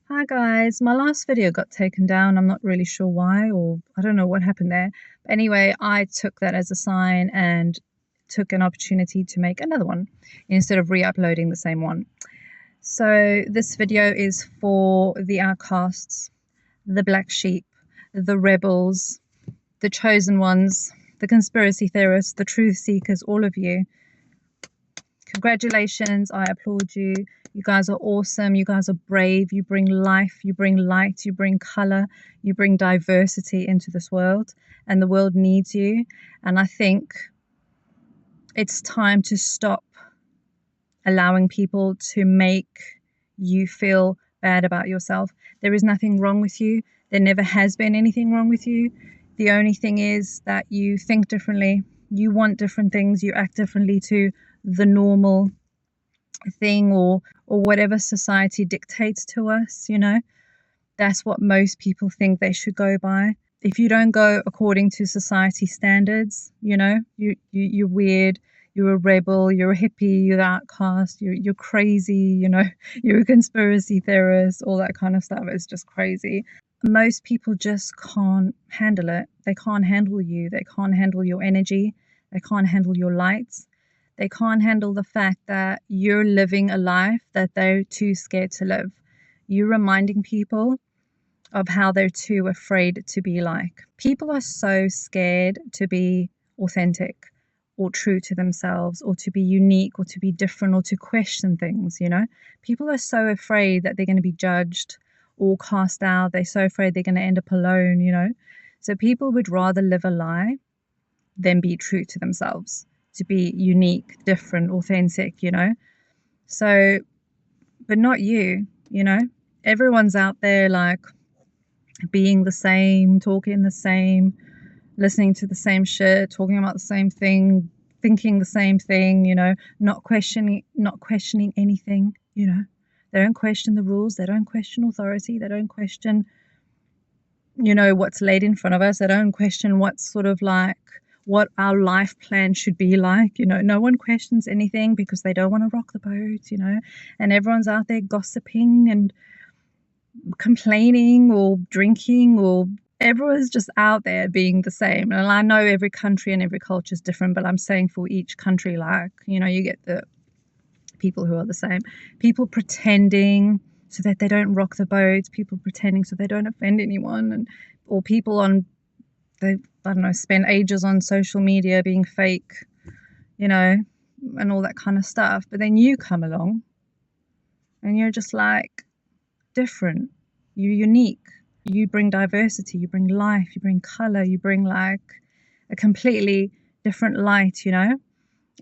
Hi guys, my last video got taken down. I'm not really sure why, or I don't know what happened there. But anyway, I took that as a sign and took an opportunity to make another one instead of re-uploading the same one. So this video is for the outcasts, the black sheep, the rebels, the chosen ones, the conspiracy theorists, the truth seekers, all of you. Congratulations, I applaud you. You guys are awesome. You guys are brave. You bring life, you bring light, you bring color, you bring diversity into this world, and the world needs you. And I think it's time to stop allowing people to make you feel bad about yourself. There is nothing wrong with you. There never has been anything wrong with you. The only thing is that you think differently. You want different things. You act differently to the normal thing or whatever society dictates to us, That's what most people think they should go by. If you don't go according to society standards, you're weird, you're a rebel, you're a hippie, you're the outcast, you're crazy, you're a conspiracy theorist, all that kind of stuff. It's just crazy. Most people just can't handle it. They can't handle you. They can't handle your energy. They can't handle your lights. They can't handle the fact that you're living a life that they're too scared to live. You're reminding people of how they're too afraid to be like. People are so scared to be authentic or true to themselves or to be unique or to be different or to question things, People are so afraid that they're going to be judged or cast out. They're so afraid they're going to end up alone, So people would rather live a lie than be true to themselves, to be unique, different, authentic, So, but not you, Everyone's out there like being the same, talking the same, listening to the same shit, talking about the same thing, thinking the same thing, not questioning anything, They don't question the rules, they don't question authority, they don't question, what's laid in front of us, they don't question what's sort of like what our life plan should be like, no one questions anything because they don't want to rock the boat, and everyone's out there gossiping and complaining or drinking, or everyone's just out there being the same. And I know every country and every culture is different, but I'm saying for each country, like, you get the people who are the same, people pretending so that they don't rock the boat, people pretending so they don't offend anyone, or people spend ages on social media being fake, and all that kind of stuff. But then you come along and you're just like different, you're unique, you bring diversity, you bring life, you bring color, you bring like a completely different light, and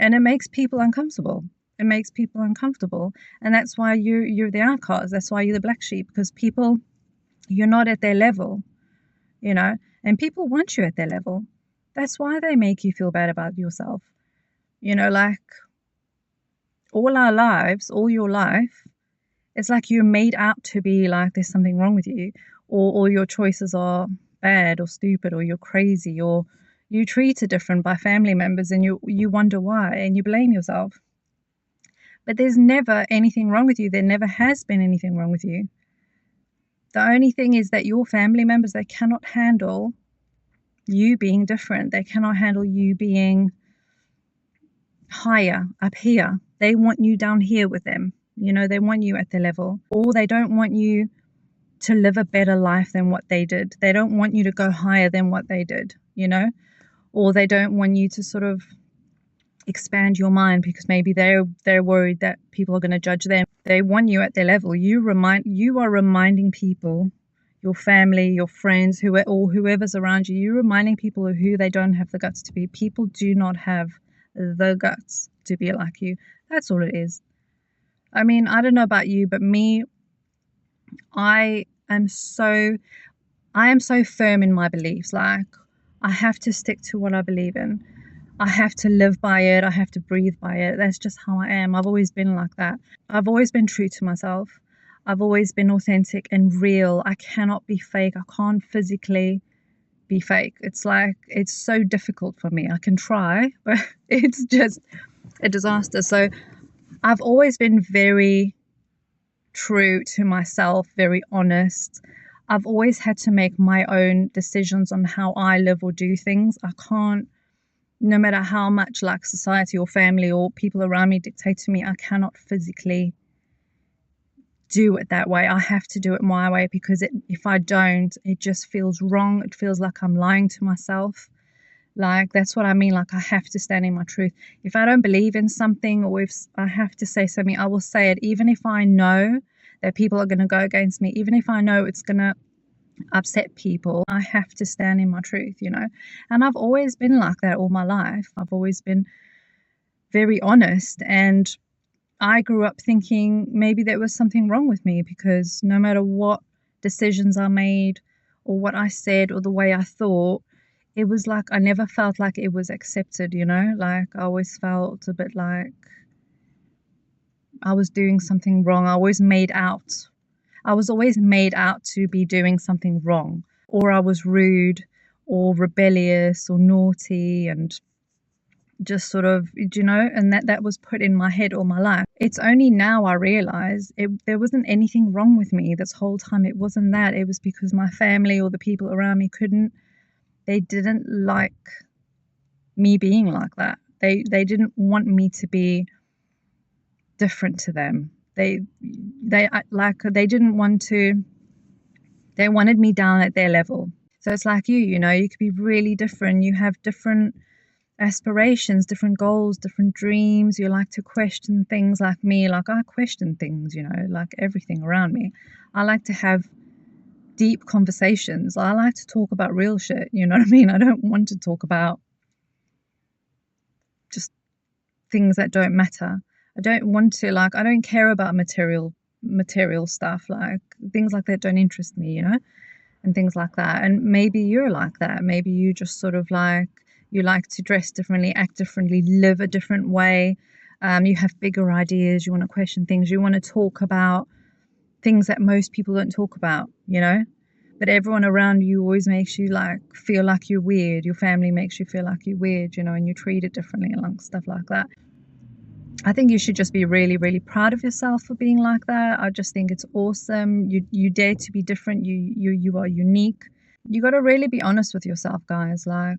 it makes people uncomfortable. It makes people uncomfortable. And that's why you're the outcast. That's why you're the black sheep, because you're not at their level, and people want you at their level. That's why they make you feel bad about yourself. Like all our lives, all your life, it's like you're made out to be like there's something wrong with you, or all your choices are bad or stupid, or you're crazy, or you're treated different by family members and you wonder why and you blame yourself. But there's never anything wrong with you. There never has been anything wrong with you. The only thing is that your family members, they cannot handle you being different. They cannot handle you being higher up here. They want you down here with them. They want you at their level, or they don't want you to live a better life than what they did. They don't want you to go higher than what they did, or they don't want you to sort of expand your mind because maybe they're worried that people are going to judge them. They want you at their level. You are reminding people, your family, your friends, whoever's around you, you're reminding people of who they don't have the guts to be. People do not have the guts to be like you. That's all it is. I mean, I don't know about you, but me, I am so firm in my beliefs. Like, I have to stick to what I believe in. I have to live by it. I have to breathe by it. That's just how I am. I've always been like that. I've always been true to myself. I've always been authentic and real. I cannot be fake. I can't physically be fake. It's like, it's so difficult for me. I can try, but it's just a disaster. So I've always been very true to myself, very honest. I've always had to make my own decisions on how I live or do things. I can't, no matter how much like society or family or people around me dictate to me, I cannot physically do it that way. I have to do it my way, because if I don't, it just feels wrong. It feels like I'm lying to myself. Like, that's what I mean. Like, I have to stand in my truth. If I don't believe in something, or if I have to say something, I will say it, even if I know that people are going to go against me, even if I know it's going to upset people. I have to stand in my truth, you know. And I've always been like that all my life. I've always been very honest, and I grew up thinking maybe there was something wrong with me, because no matter what decisions I made or what I said or the way I thought, it was like I never felt like it was accepted, you know. Like, I always felt a bit like I was doing something wrong. I was always made out to be doing something wrong, or I was rude or rebellious or naughty, and just sort of, you know, and that was put in my head all my life. It's only now I realize there wasn't anything wrong with me this whole time. It wasn't that. It was because my family or the people around me they didn't like me being like that. They didn't want me to be different to them. They didn't want to. They wanted me down at their level. So it's like you know, you could be really different. You have different aspirations, different goals, different dreams. You like to question things. Like me, like I question things, you know, like everything around me. I like to have deep conversations. I like to talk about real shit, you know what I mean? I don't want to talk about just things that don't matter. I don't want to, like, I don't care about material stuff. Like, things like that don't interest me, you know, and things like that. And maybe you're like that. Maybe you just sort of like, you like to dress differently, act differently, live a different way. You have bigger ideas. You want to question things. You want to talk about things that most people don't talk about, you know. But everyone around you always makes you like feel like you're weird. Your family makes you feel like you're weird, you know, and you treat it differently and like stuff like that. I think you should just be really, really proud of yourself for being like that. I just think it's awesome. You dare to be different. You are unique. You got to really be honest with yourself, guys. Like,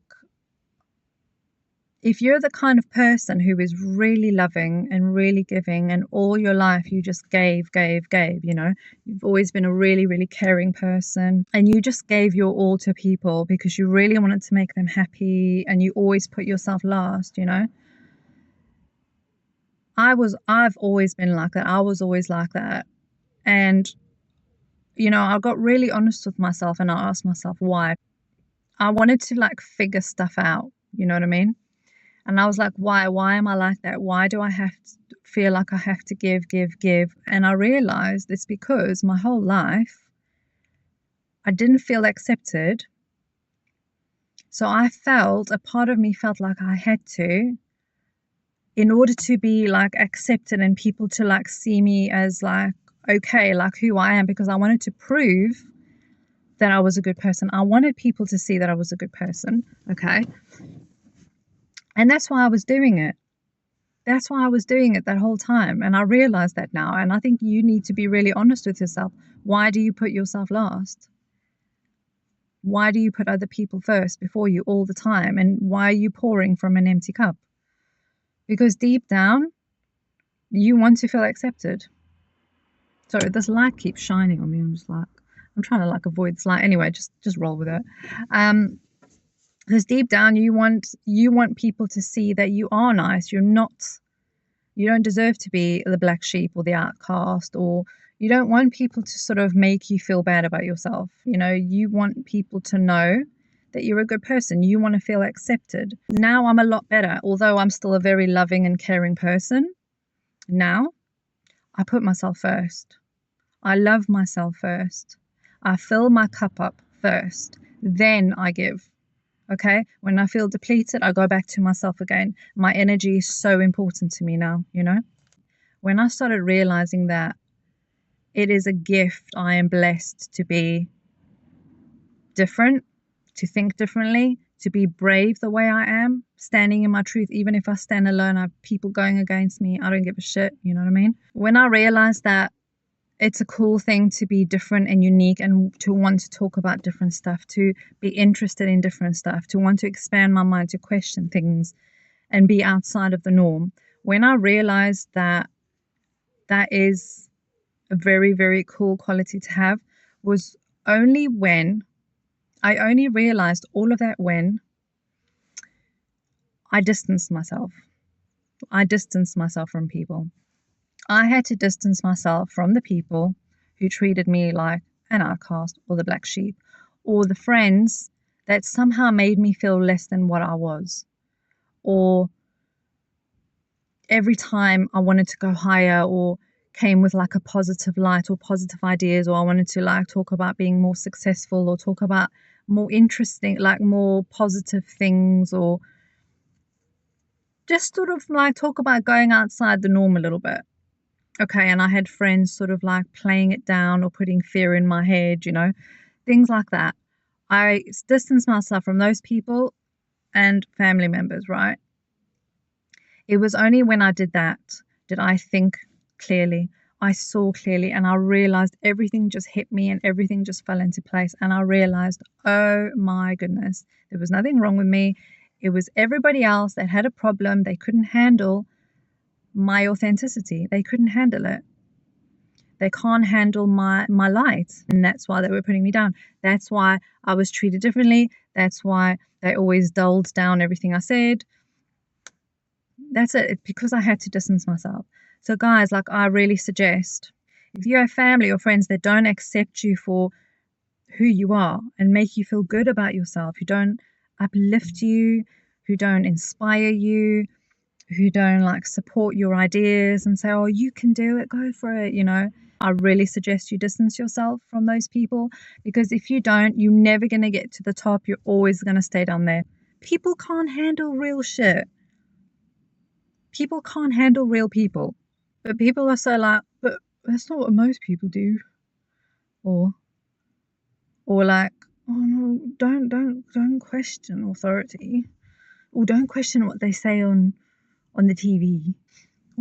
if you're the kind of person who is really loving and really giving, and all your life you just gave, you know, you've always been a really, really caring person, and you just gave your all to people because you really wanted to make them happy, and you always put yourself last, you know. I've always been like that. I was always like that. And, you know, I got really honest with myself, and I asked myself why. I wanted to like figure stuff out, you know what I mean? And I was like, why? Why am I like that? Why do I have to feel like I have to give? And I realized it's because my whole life I didn't feel accepted. So a part of me felt like I had to, in order to be like accepted and people to like see me as like, okay, like who I am, because I wanted to prove that I was a good person. I wanted people to see that I was a good person. Okay. And that's why I was doing it. That's why I was doing it that whole time. And I realize that now. And I think you need to be really honest with yourself. Why do you put yourself last? Why do you put other people first before you all the time? And why are you pouring from an empty cup? Because deep down, you want to feel accepted. Sorry, this light keeps shining on me. I'm trying to like avoid this light. Anyway, just roll with it. Because deep down, you want people to see that you are nice. You don't deserve to be the black sheep or the outcast, or you don't want people to sort of make you feel bad about yourself. You know, you want people to know that you're a good person. You want to feel accepted. Now I'm a lot better, although I'm still a very loving and caring person. Now I put myself first. I love myself first. I fill my cup up first. Then I give. Okay, when I feel depleted, I go back to myself again. My energy is so important to me now, you know. When I started realizing that it is a gift, I am blessed to be different, to think differently, to be brave the way I am, standing in my truth. Even if I stand alone, I have people going against me, I don't give a shit, you know what I mean? When I realized that it's a cool thing to be different and unique and to want to talk about different stuff, to be interested in different stuff, to want to expand my mind, to question things and be outside of the norm. When I realized that that is a very, very cool quality to have, was only when I only realized all of that when I distanced myself. I distanced myself from people. I had to distance myself from the people who treated me like an outcast or the black sheep, or the friends that somehow made me feel less than what I was, or every time I wanted to go higher or came with like a positive light or positive ideas, or I wanted to like talk about being more successful or talk about more interesting, like more positive things, or just sort of like talk about going outside the norm a little bit. Okay, and I had friends sort of like playing it down or putting fear in my head, things like that. I distanced myself from those people and family members, right? It was only when I did that did I think clearly. I saw clearly and I realized everything just hit me and everything just fell into place. And I realized, oh my goodness, there was nothing wrong with me. It was everybody else that had a problem. They couldn't handle my authenticity. They couldn't handle it. They can't handle my light. And that's why they were putting me down. That's why I was treated differently. That's why they always dulled down everything I said. That's it. It's because I had to distance myself. So guys, like, I really suggest, if you have family or friends that don't accept you for who you are and make you feel good about yourself, who don't uplift you, who don't inspire you, who don't like support your ideas and say, oh, you can do it, go for it, I really suggest you distance yourself from those people, because if you don't, you're never going to get to the top. You're always going to stay down there. People can't handle real shit. People can't handle real people. But people are so like, but that's not what most people do. Or like, oh no, don't question authority. Or don't question what they say on the TV.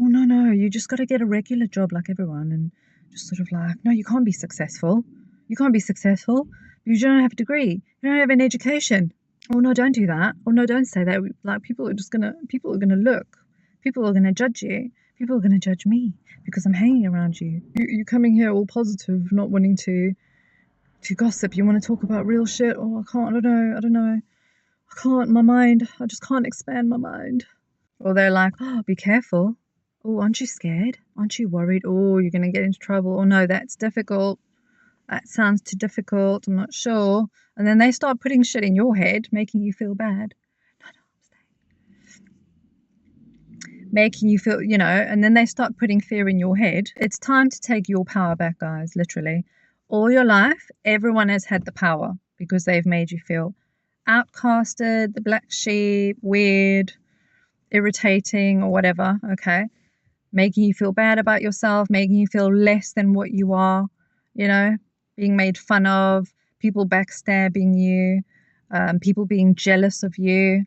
Oh no, you just got to get a regular job like everyone, and just sort of like, no, you can't be successful. You can't be successful. You don't have a degree. You don't have an education. Oh no, don't do that. Oh no, don't say that. Like, people are gonna look. People are gonna judge you. People are gonna judge me because I'm hanging around you. You coming here all positive, not wanting to gossip. You want to talk about real shit. Oh, I can't. I don't know. I can't. My mind. I just can't expand my mind. Or they're like, oh, be careful. Oh, aren't you scared? Aren't you worried? Oh, you're gonna get into trouble. Oh no, that's difficult. That sounds too difficult. I'm not sure. And then they start putting shit in your head, making you feel bad. Making you feel, and then they start putting fear in your head. It's time to take your power back, guys, literally. All your life, everyone has had the power because they've made you feel outcasted, the black sheep, weird, irritating, or whatever, okay? Making you feel bad about yourself, making you feel less than what you are, being made fun of, people backstabbing you, people being jealous of you,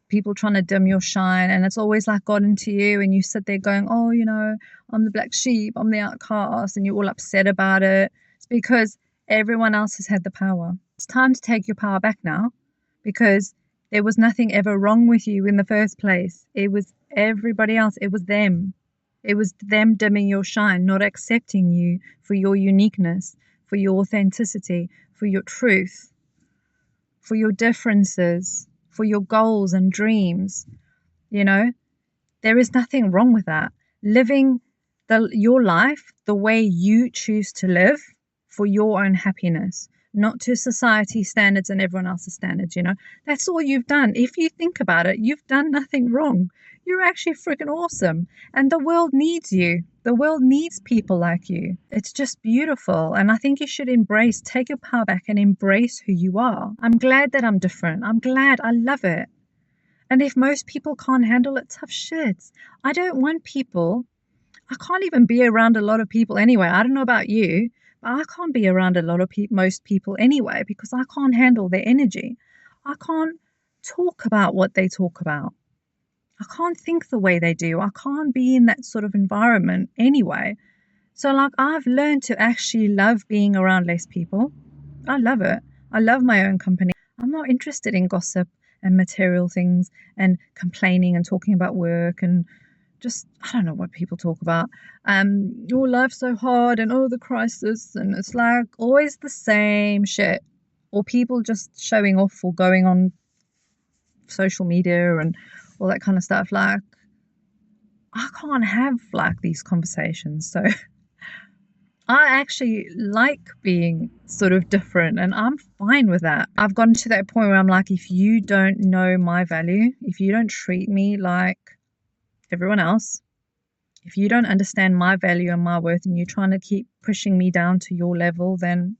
people trying to dim your shine. And it's always like got into you, and you sit there going, oh, I'm the black sheep, I'm the outcast, and you're all upset about it. It's because everyone else has had the power. It's time to take your power back now, because there was nothing ever wrong with you in the first place. It was everybody else. It was them. It was them dimming your shine, not accepting you for your uniqueness, for your authenticity, for your truth, for your differences, for your goals and dreams. There is nothing wrong with that. Living your life the way you choose to live for your own happiness, not to society's standards and everyone else's standards. That's all you've done. If you think about it, you've done nothing wrong. You're actually freaking awesome. And the world needs you. The world needs people like you. It's just beautiful. And I think you should take your power back and embrace who you are. I'm glad that I'm different. I'm glad. I love it. And if most people can't handle it, tough shit. I don't want people. I can't even be around a lot of people anyway. I don't know about you, but I can't be around a lot of most people anyway, because I can't handle their energy. I can't talk about what they talk about. I can't think the way they do. I can't be in that sort of environment anyway. So, like, I've learned to actually love being around less people. I love it. I love my own company. I'm not interested in gossip and material things and complaining and talking about work and just, I don't know what people talk about. Your life's so hard and oh, the crisis. And it's like always the same shit. Or people just showing off or going on social media and all that kind of stuff. Like, I can't have like these conversations. So I actually like being sort of different and I'm fine with that. I've gotten to that point where I'm like, if you don't know my value, if you don't treat me like everyone else, if you don't understand my value and my worth and you're trying to keep pushing me down to your level, then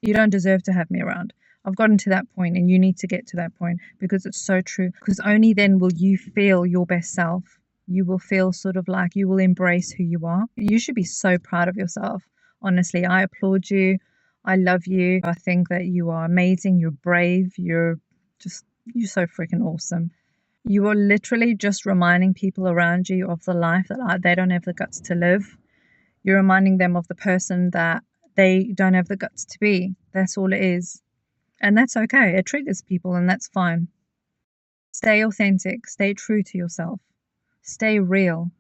you don't deserve to have me around. I've gotten to that point and you need to get to that point because it's so true. Because only then will you feel your best self. You will feel sort of like you will embrace who you are. You should be so proud of yourself. Honestly, I applaud you. I love you. I think that you are amazing. You're brave. You're so freaking awesome. You are literally just reminding people around you of the life that they don't have the guts to live. You're reminding them of the person that they don't have the guts to be. That's all it is. And that's okay. It triggers people and that's fine. Stay authentic. Stay true to yourself. Stay real.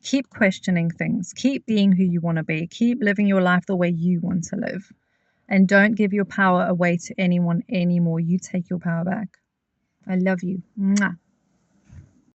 Keep questioning things. Keep being who you want to be. Keep living your life the way you want to live. And don't give your power away to anyone anymore. You take your power back. I love you. Mwah.